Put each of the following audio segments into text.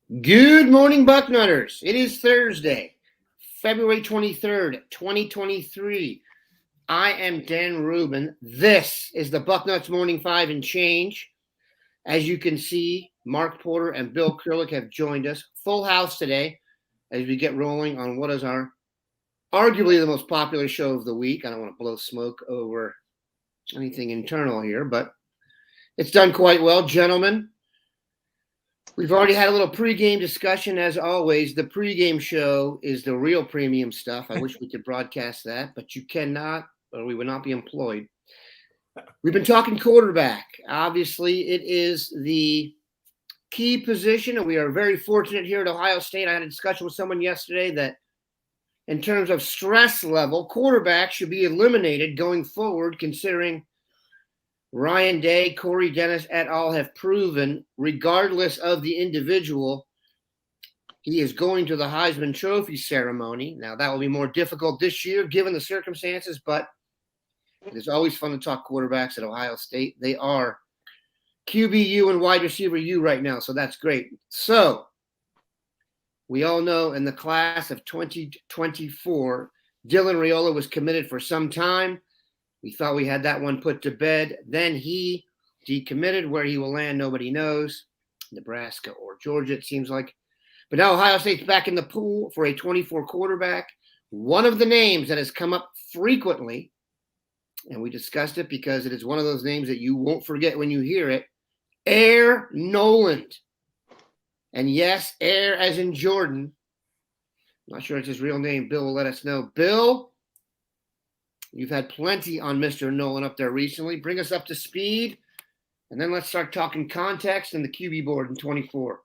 Good morning, Bucknutters. It is Thursday, February 23rd, 2023. I am Dan Rubin. This is the Bucknuts Morning Five and Change. As you can see, Mark Porter and Bill Kurlick have joined us. Full house today as we get rolling on what is our arguably the most popular show of the week. I don't want to blow smoke over anything internal here, but it's done quite well, gentlemen. We've already had a little pregame discussion, as always. The pregame show is the real premium stuff. I wish we could broadcast that, but you cannot, or we would not be employed. We've been talking quarterback. Obviously, it is the key position, and we are very fortunate here at Ohio State. I had a discussion with someone yesterday that in terms of stress level, quarterback should be eliminated going forward, considering Ryan Day, Corey Dennis et al. Have proven, regardless of the individual, he is going to the Heisman Trophy ceremony. Now, that will be more difficult this year given the circumstances, but it is always fun to talk quarterbacks at Ohio State. They are QBU and wide receiver U right now, so that's great. So, we all know in the class of 2024, Dylan Raiola was committed for some time. We thought we had that one put to bed. Then he decommitted. Where he will land, nobody knows. Nebraska or Georgia, it seems like. But now Ohio State's back in the pool for a 24 quarterback. One of the names that has come up frequently, and we discussed it because it is one of those names that you won't forget when you hear it, Air Noland. And yes, Air as in Jordan. I'm not sure it's his real name. Bill will let us know. Bill, you've had plenty on Mr. Nolan up there recently. Bring us up to speed, and then let's start talking context and the QB board in 24.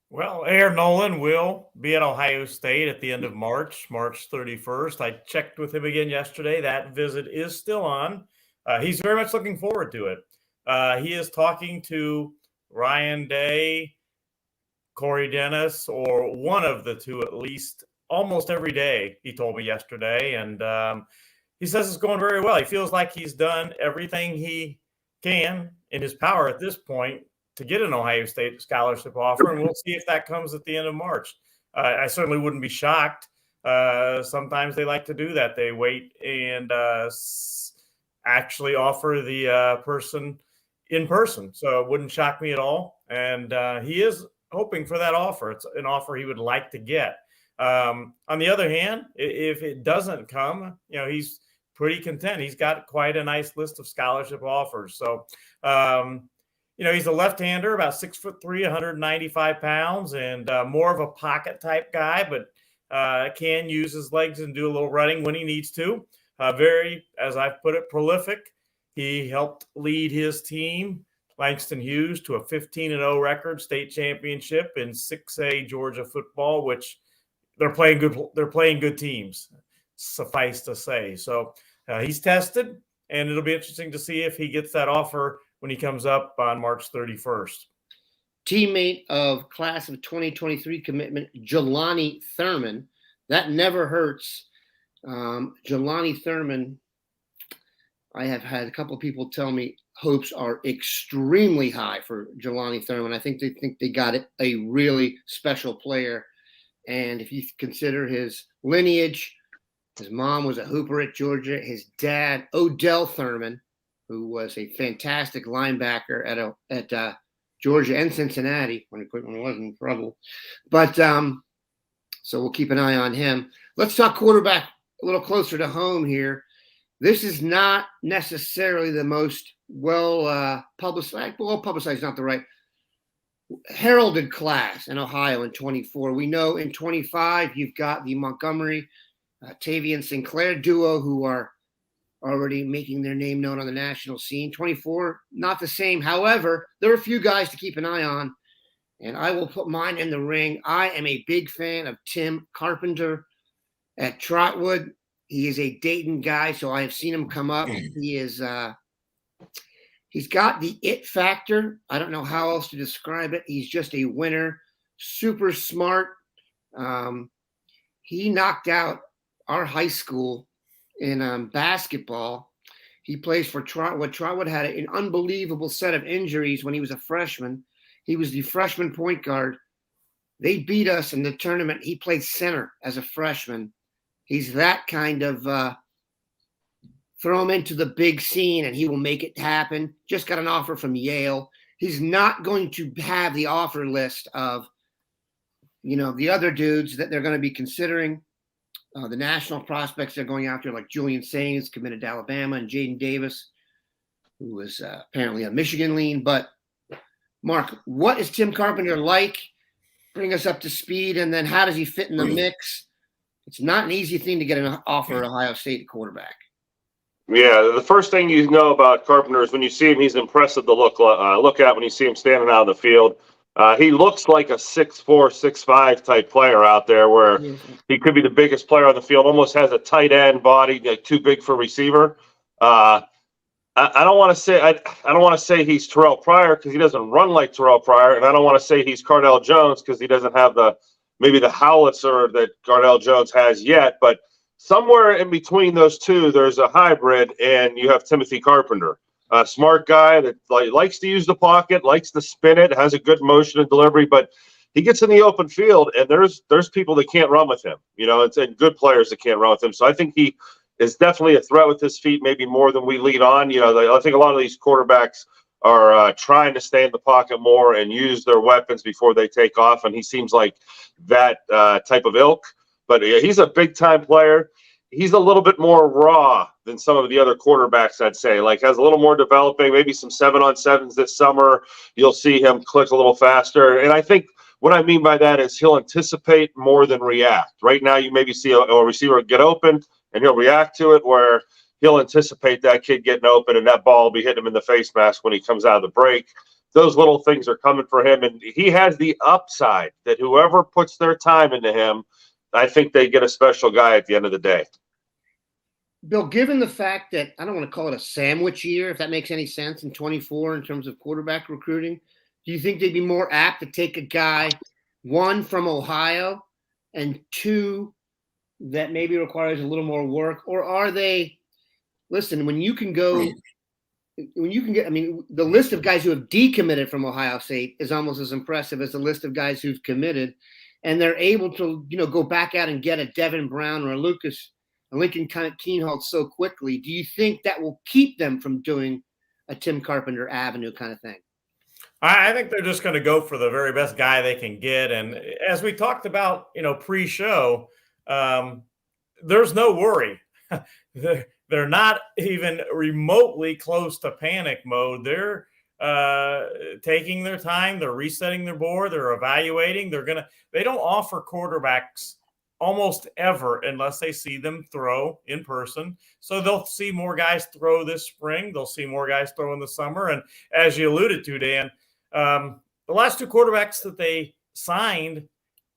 Well, Air Nolan will be at Ohio State at the end of March 31st. I checked with him again yesterday. That visit is still on. He's very much looking forward to it. He is talking to Ryan Day, Corey Dennis, or one of the two at least, almost every day, he told me yesterday. And he says it's going very well. He feels like he's done everything he can in his power at this point to get an Ohio State scholarship offer, and we'll see if that comes at the end of March. I certainly wouldn't be shocked. Sometimes they like to do that. They wait and actually offer the person in person. So it wouldn't shock me at all. And he is hoping for that offer. It's an offer he would like to get. On the other hand, if it doesn't come, he's pretty content. He's got quite a nice list of scholarship offers. So, he's a left-hander, about 6'3", 195 pounds, and more of a pocket type guy, but can use his legs and do a little running when he needs to. Very, as I've put it, prolific. He helped lead his team, Langston Hughes, to a 15-0 record, state championship in 6A Georgia football, which they're playing good teams, suffice to say. So he's tested, and it'll be interesting to see if he gets that offer when he comes up on March 31st. Teammate of class of 2023 commitment, Jelani Thurman. That never hurts. Jelani Thurman, I have had a couple of people tell me hopes are extremely high for Jelani Thurman. I think they got a really special player. And if you consider his lineage, his mom was a hooper at Georgia. His dad, Odell Thurman, who was a fantastic linebacker at Georgia and Cincinnati when he was in trouble. But so we'll keep an eye on him. Let's talk quarterback a little closer to home here. This is not necessarily the most well-publicized. Well-publicized is not the right heralded class in Ohio in 24. We know in 25 you've got the Montgomery, Tavian Sinclair duo who are already making their name known on the national scene. 24, not the same. However, there are a few guys to keep an eye on, and I will put mine in the ring. I am a big fan of Tim Carpenter at Trotwood. He is a Dayton guy, so I have seen him come up. He is he's got the it factor. I don't know how else to describe it. He's just a winner, super smart. He knocked out our high school in basketball. He plays for Trotwood. Trotwood had an unbelievable set of injuries when he was a freshman. He was the freshman point guard They beat us in the tournament. He played center as a freshman. He's that kind of throw him into the big scene and he will make it happen. Just got an offer from Yale. He's not going to have the offer list of, the other dudes that they're going to be considering. The national prospects they're going after, like Julian Sains, committed to Alabama, and Jaden Davis, who was apparently a Michigan lean. But, Mark, what is Tim Carpenter like? Bring us up to speed, and then how does he fit in the mix? It's not an easy thing to get an offer at Ohio State quarterback. Yeah, the first thing you know about Carpenter is when you see him, he's impressive to look at when you see him standing out on the field. He looks like a 6'4", 6'5" type player out there where he could be the biggest player on the field, almost has a tight end body, like too big for receiver. I don't want to say he's Terrell Pryor because he doesn't run like Terrell Pryor, and I don't want to say he's Cardell Jones because he doesn't have maybe the howitzer that Cardell Jones has yet, but somewhere in between those two, there's a hybrid, and you have Timothy Carpenter, a smart guy that likes to use the pocket, likes to spin it, has a good motion and delivery, but he gets in the open field, and there's people that can't run with him, and good players that can't run with him. So I think he is definitely a threat with his feet, maybe more than we lead on. I think a lot of these quarterbacks are trying to stay in the pocket more and use their weapons before they take off, and he seems like that type of ilk. But he's a big-time player. He's a little bit more raw than some of the other quarterbacks, I'd say. Has a little more developing, maybe some 7-on-7s this summer. You'll see him click a little faster. And I think what I mean by that is he'll anticipate more than react. Right now, you maybe see a receiver get open, and he'll react to it, where he'll anticipate that kid getting open, and that ball will be hitting him in the face mask when he comes out of the break. Those little things are coming for him, and he has the upside that whoever puts their time into him, I think they get a special guy at the end of the day. Bill, given the fact that I don't want to call it a sandwich year, if that makes any sense, in 24 in terms of quarterback recruiting, do you think they'd be more apt to take a guy, one, from Ohio, and two, that maybe requires a little more work? Or are they, listen, when you can get, the list of guys who have decommitted from Ohio State is almost as impressive as the list of guys who've committed. And they're able to, go back out and get a Devin Brown or a Lincoln Keenholz so quickly. Do you think that will keep them from doing a Tim Carpenter Avenue kind of thing? I think they're just going to go for the very best guy they can get. And as we talked about, pre-show, there's no worry. They're not even remotely close to panic mode. They're taking their time. They're resetting their board. They're evaluating. They don't offer quarterbacks almost ever unless they see them throw in person. So they'll see more guys throw this spring. They'll see more guys throw in the summer. And as you alluded to, Dan, the last two quarterbacks that they signed,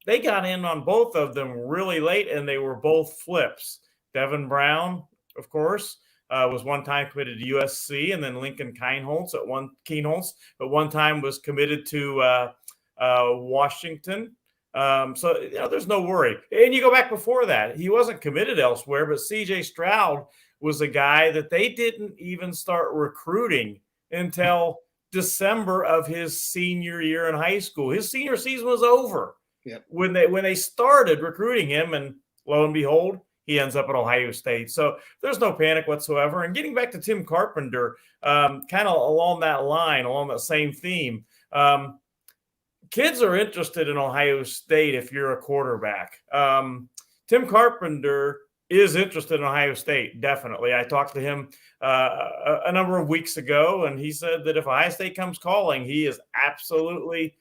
they got in on both of them really late, and they were both flips. Devin Brown, of course, was one time committed to USC, and then Lincoln Keenholz at one time was committed to Washington. So there's no worry. And you go back before that, he wasn't committed elsewhere, but CJ Stroud was a guy that they didn't even start recruiting until December of his senior year in high school. His senior season was over when they started recruiting him, and lo and behold, he ends up at Ohio State. So there's no panic whatsoever. And getting back to Tim Carpenter, kind of along that same theme, kids are interested in Ohio State if you're a quarterback. Tim Carpenter is interested in Ohio State, definitely. I talked to him a number of weeks ago, and he said that if Ohio State comes calling, he is absolutely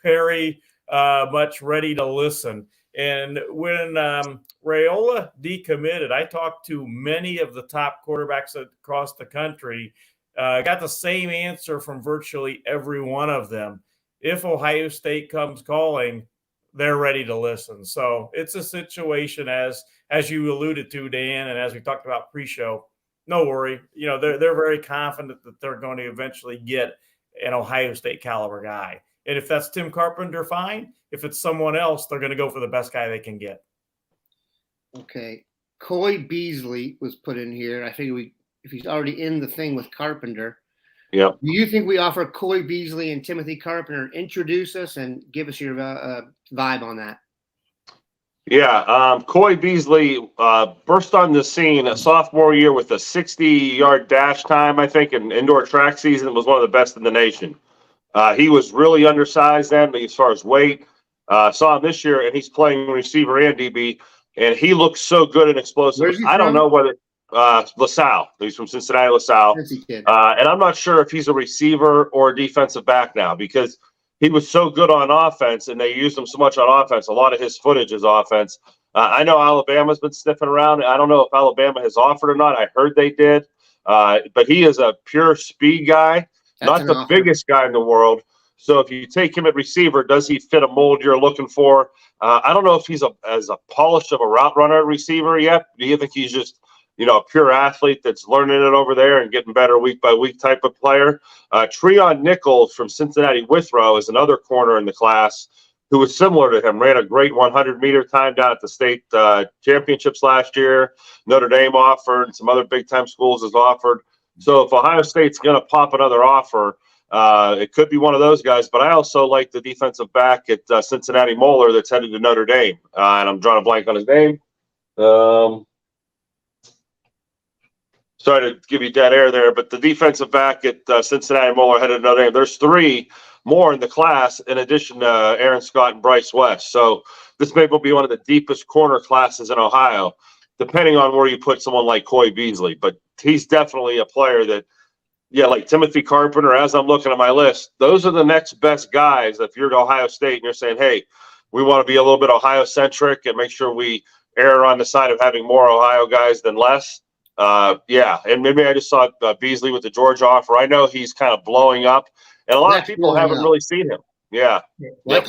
very much ready to listen. And when Raiola decommitted, I talked to many of the top quarterbacks across the country, got the same answer from virtually every one of them. If Ohio State comes calling, they're ready to listen. So it's a situation as you alluded to, Dan, and as we talked about pre-show, no worry. They're very confident that they're going to eventually get an Ohio State caliber guy. And if that's Tim Carpenter, fine. If it's someone else, they're going to go for the best guy they can get. Okay. Coy Beasley was put in here. I figure if he's already in the thing with Carpenter, Yep. Do you think we offer Coy Beasley and Timothy Carpenter? Introduce us and give us your vibe on that. Yeah, Coy Beasley burst on the scene a sophomore year with a 60-yard dash time, I think, in indoor track season. Was one of the best in the nation. He was really undersized then, as far as weight. Saw him this year, and he's playing receiver and DB, and he looks so good and explosive. Where's he I don't from? know whether LaSalle. He's from Cincinnati, LaSalle. Fancy kid. And I'm not sure if he's a receiver or a defensive back now because he was so good on offense, and they used him so much on offense. A lot of his footage is offense. I know Alabama's been sniffing around. I don't know if Alabama has offered or not. I heard they did. But he is a pure speed guy, not the biggest guy in the world. So if you take him at receiver, does he fit a mold you're looking for? I don't know if he's as polished of a route runner at receiver yet. Do you think he's just a pure athlete that's learning it over there and getting better week by week type of player? Treon Nichols from Cincinnati Withrow is another corner in the class who was similar to him, ran a great 100-meter time down at the state championships last year. Notre Dame offered, some other big-time schools has offered. So if Ohio State's going to pop another offer, it could be one of those guys. But I also like the defensive back at Cincinnati Moeller that's headed to Notre Dame. And I'm drawing a blank on his name. Sorry to give you dead air there, but the defensive back at Cincinnati Moeller headed to Notre Dame. There's 3 more in the class in addition to Aaron Scott and Bryce West. So this may be one of the deepest corner classes in Ohio, depending on where you put someone like Coy Beasley. But he's definitely a player that, like Timothy Carpenter, as I'm looking at my list, those are the next best guys. If you're at Ohio State and you're saying, hey, we want to be a little bit Ohio-centric and make sure we err on the side of having more Ohio guys than less. And maybe I just saw Beasley with the Georgia offer. I know he's kind of blowing up, and a lot of people haven't really seen him. Yeah. Well,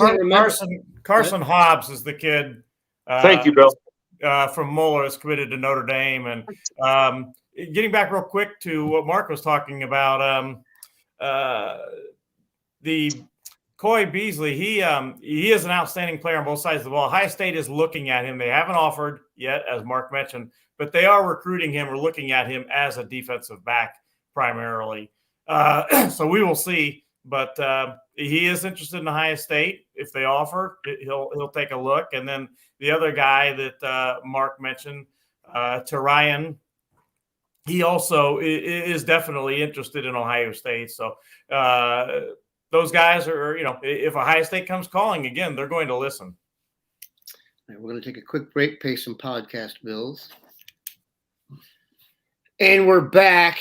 Carson Hobbs is the kid. Thank you, Bill. From Moeller is committed to Notre Dame. And getting back real quick to what Mark was talking about, the Coy Beasley, he is an outstanding player on both sides of the ball. Ohio State is looking at him. They haven't offered yet, as Mark mentioned, but they are recruiting him or looking at him as a defensive back primarily. So we will see. But he is interested in Ohio State. If they offer, he'll take a look. And then the other guy that Mark mentioned, Ryan, he also is definitely interested in Ohio State. So those guys are, if Ohio State comes calling again, they're going to listen. All right, we're going to take a quick break, pay some podcast bills. And we're back.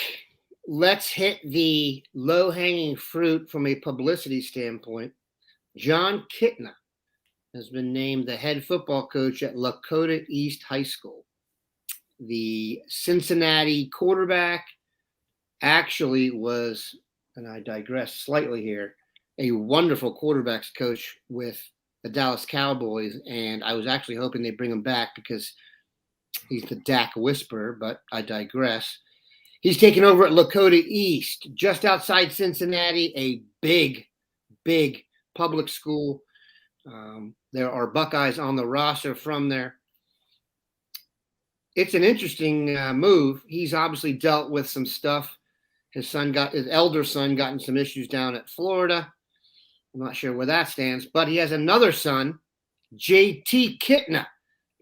Let's hit the low-hanging fruit from a publicity standpoint. John Kitna has been named the head football coach at Lakota East High School. The Cincinnati quarterback actually was, and I digress slightly here, a wonderful quarterbacks coach with the Dallas Cowboys, and I was actually hoping they'd bring him back because he's the Dak Whisperer, but I digress. He's taken over at Lakota East, just outside Cincinnati, a big, big public school. There are Buckeyes on the roster from there. It's an interesting move. He's obviously dealt with some stuff. His elder son got in some issues down at Florida. I'm not sure where that stands, but he has another son, JT Kitna,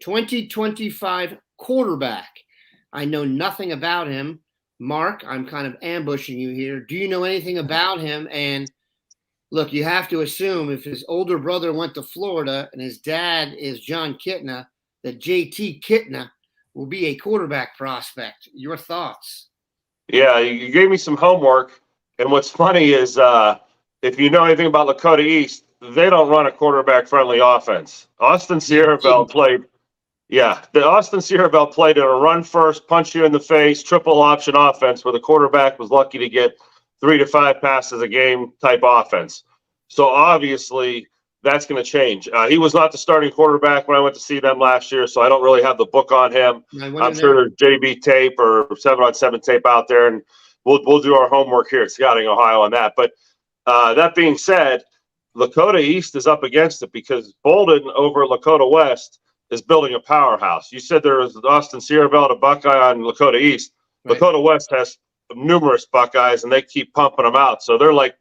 2025 quarterback. I know nothing about him. Mark, I'm kind of ambushing you here. Do you know anything about him? And look, you have to assume if his older brother went to Florida and his dad is John Kitna, that JT Kitna will be a quarterback prospect. Your thoughts? Yeah, you gave me some homework. And what's funny is if you know anything about Lakota East, they don't run a quarterback-friendly offense. Austin Sierraville played in a run-first, punch you in the face, triple option offense where the quarterback was lucky to get 3 to 5 passes a game type offense. So obviously that's going to change. He was not the starting quarterback when I went to see them last year, so I don't really have the book on him. I'm sure there's JB tape or 7-on-7 tape out there, and we'll do our homework here at Scouting Ohio on that. But that being said, Lakota East is up against it because Bolden over at Lakota West is building a powerhouse. You said there was Austin Sierraville to Buckeye on Lakota East. Right. Lakota West has numerous Buckeyes, and they keep pumping them out. So they're like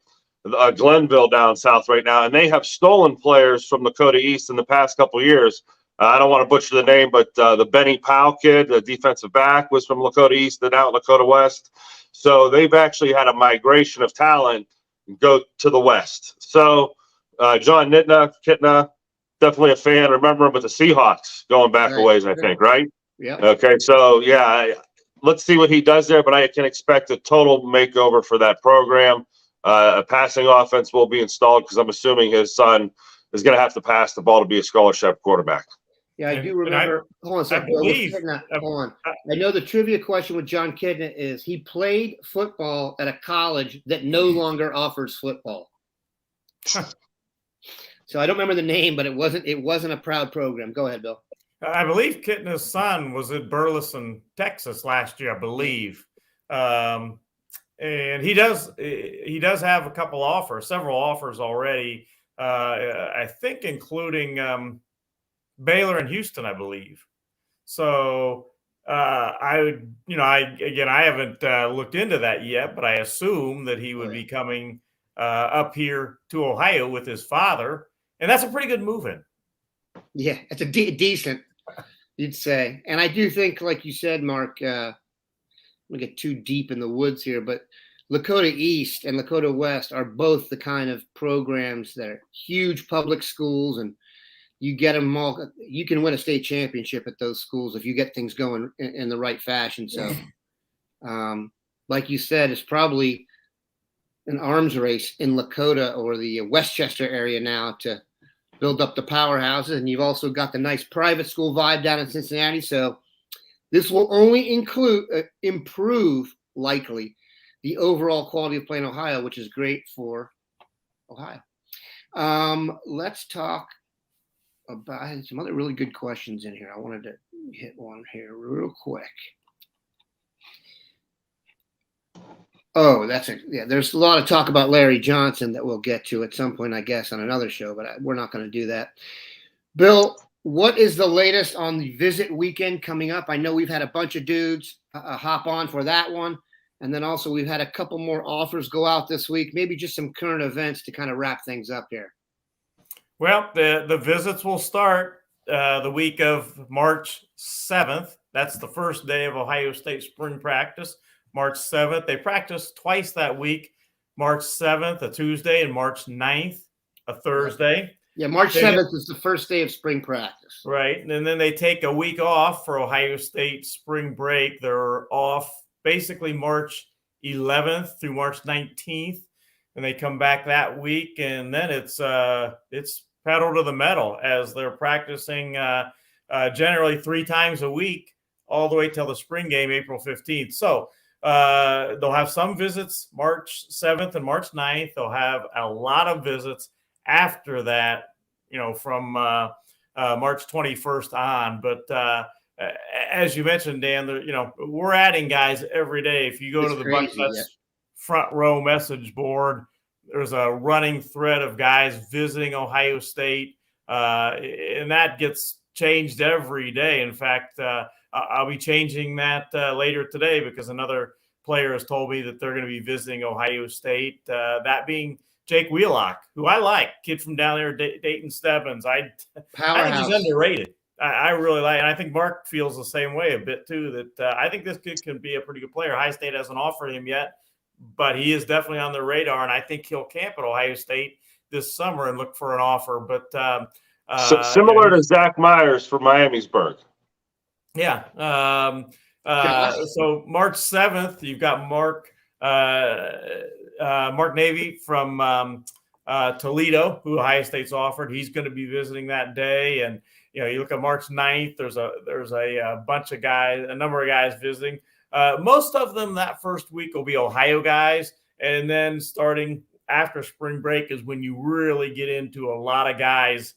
Glenville down south right now, and they have stolen players from Lakota East in the past couple of years. I don't want to butcher the name, but the Benny Powell kid, the defensive back, was from Lakota East and out Lakota West. So they've actually had a migration of talent go to the West. So John Kitna, definitely a fan. Remember him with the Seahawks going back a ways, I think, right? Yeah. Okay, so yeah, let's see what he does there, but I can expect a total makeover for that program. A passing offense will be installed because I'm assuming his son is going to have to pass the ball to be a scholarship quarterback. Yeah, I do remember. Hold on a second. Hold on. I know the trivia question with John Kidna is he played football at a college that no longer offers football. So I don't remember the name, but it wasn't a proud program. Go ahead, Bill. I believe Kitna's son was at Burleson, Texas last year, I believe. And he does have a couple offers, several offers already. I think including Baylor and Houston, I believe. So I haven't looked into that yet, but I assume that he would be coming up here to Ohio with his father, and that's a pretty good move-in. Yeah, it's a decent, you'd say. And I do think, like you said, Mark, I'm going to get too deep in the woods here, but Lakota East and Lakota West are both the kind of programs that are huge public schools, and you get them all. You can win a state championship at those schools if you get things going in the right fashion. So, like you said, it's probably an arms race in Lakota or the Westchester area now to build up the powerhouses. And you've also got the nice private school vibe down in Cincinnati. So this will only improve likely the overall quality of play in Ohio, which is great for Ohio. Let's talk about, I had some other really good questions in here. I wanted to hit one here real quick. Oh, there's a lot of talk about Larry Johnson that we'll get to at some point, I guess, on another show, but we're not going to do that. Bill, what is the latest on the visit weekend coming up? I know we've had a bunch of dudes hop on for that one. And then also we've had a couple more offers go out this week, maybe just some current events to kind of wrap things up here. Well, the visits will start the week of March 7th. That's the first day of Ohio State spring practice, March 7th. They practice twice that week, March 7th, a Tuesday, and March 9th, a Thursday. Yeah, March 7th is the first day of spring practice. Right, and then they take a week off for Ohio State spring break. They're off basically March 11th through March 19th. And they come back that week, and then it's pedal to the metal as they're practicing generally 3 times a week all the way till the spring game, April 15th. So they'll have some visits March 7th and March 9th. They'll have a lot of visits after that, from March 21st on. But as you mentioned, Dan, we're adding guys every day. If you go to the Bucknuts front row message board, there's a running thread of guys visiting Ohio State, and that gets changed every day. In fact, I'll be changing that later today because another player has told me that they're going to be visiting Ohio State, that being Jake Wheelock, who I like, kid from down there, Dayton Stebbins. I think he's underrated. I really like, and I think Mark feels the same way a bit too, that I think this kid can be a pretty good player. Ohio State hasn't offered him yet, but he is definitely on the radar, and I think he'll camp at Ohio State this summer and look for an offer. But similar to Zach Myers for Miamisburg. Yeah. So March 7th, you've got Mark Navy from Toledo, who Ohio State's offered. He's going to be visiting that day, and you look at March 9th. There's a bunch of guys, a number of guys visiting. Most of them that first week will be Ohio guys, and then starting after spring break is when you really get into a lot of guys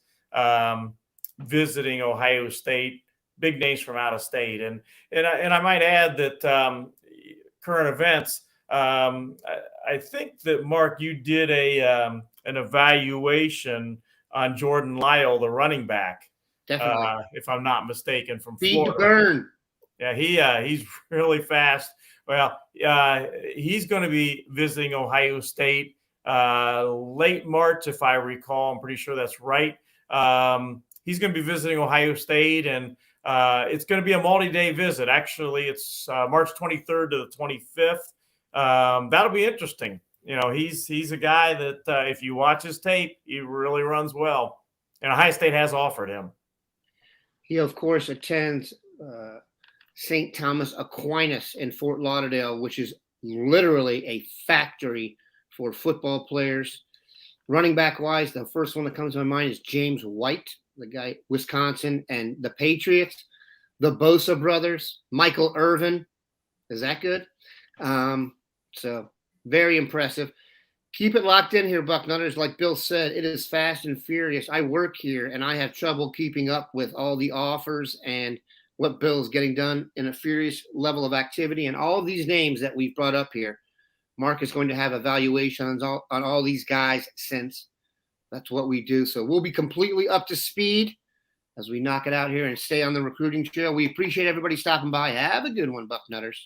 visiting Ohio State, big names from out of state. And I might add that current events. I think that Mark, you did an evaluation on Jordan Lyle, the running back. Definitely. If I'm not mistaken, from Florida. Burn. Yeah, he's really fast. Well, he's going to be visiting Ohio State late March, if I recall. I'm pretty sure that's right. He's going to be visiting Ohio State, and it's going to be a multi-day visit. Actually, it's March 23rd to the 25th. That'll be interesting. You know, he's a guy that if you watch his tape, he really runs well, and Ohio State has offered him. He, of course, attends St. Thomas Aquinas in Fort Lauderdale, which is literally a factory for football players. Running back wise, the first one that comes to my mind is James White, the guy, Wisconsin, and the Patriots, the Bosa brothers, Michael Irvin. Is that good? So very impressive. Keep it locked in here, Bucknutters. Like Bill said, it is fast and furious. I work here, and I have trouble keeping up with all the offers and what Bill's getting done in a furious level of activity. And all these names that we've brought up here, Mark is going to have evaluations on all these guys, since that's what we do. So we'll be completely up to speed as we knock it out here and stay on the recruiting trail. We appreciate everybody stopping by. Have a good one, Bucknutters.